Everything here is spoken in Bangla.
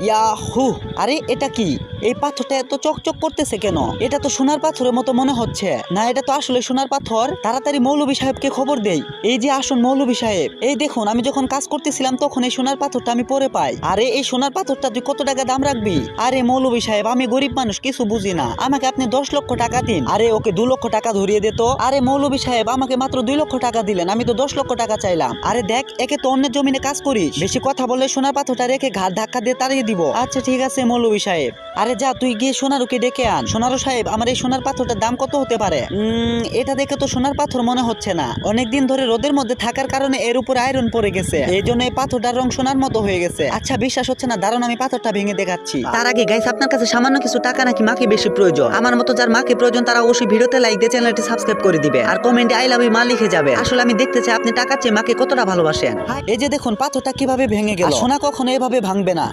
ইয়াহু! আরে এটা কি? এই পাথরটা এত চকচক করতেছে কেন? এটা তো সোনার পাথরের মতো মনে হচ্ছে। না, এটা তো আসলে সোনার পাথর। তাড়াতাড়ি মৌলভী সাহেবকে খবর দেই। এই যে আসুন মৌলভী সাহেব, এই দেখুন আমি যখন কাজ করতেছিলাম তখন এই সোনার পাথরটা আমি পরে পাই। আরে এই সোনার পাথরটা তুই কত টাকা দাম রাখবি? আরে মৌলভী সাহেব, আমি গরিব মানুষ, কিছু বুঝি না, আমাকে আপনি 10 লক্ষ টাকা দিন। আরে ওকে 2 লক্ষ টাকা ধরিয়ে দে তো। আরে মৌলভী সাহেব, আমাকে মাত্র 2 লক্ষ টাকা দিলেন, আমি তো 10 লক্ষ টাকা চাইলাম। আরে দেখ, একে তো অন্যের জমিনে কাজ করিস, বেশি কথা বললে সোনার পাথরটা রেখে ঘাট ধাক্কা দিয়ে তাড়িয়ে দিব। আচ্ছা ঠিক আছে মৌলভী সাহেব। আরে যা, তুই গিয়ে সোনারুকে ডেকে আন। সোনারু সাহেব, আমার এই সোনার পাথরটার দাম কত হতে পারে? এটা দেখে তো সোনার পাথর মনে হচ্ছে না। অনেকদিন ধরে রোদের মধ্যে থাকার কারণে এর উপরে আয়রন পড়ে গেছে, এই জন্য এই পাথরটার রং সোনার মতো হয়ে গেছে। আচ্ছা বিশ্বাস হচ্ছে না, দাঁড়ান আমি পাথরটা ভেঙে দেখাচ্ছি। তার আগে গাইস, আপনার কাছে সামান্য কিছু টাকা নাকি মাকে বেশি প্রয়োজন? আমার মতো যার মাকে প্রয়োজন তারা অবশ্যই ভিডিওতে লাইক দিয়ে চ্যানেলটি সাবস্ক্রাইব করে দিবে আর কমেন্টে আই লাভ ইউ মা লিখে যাবে। আসলে আমি দেখতে চাই আপনি টাকার চেয়ে মাকে কতটা ভালোবাসেন। এই যে দেখুন পাথরটা কিভাবে ভেঙে গেল। সোনা কখনো এভাবে ভাঙবে না।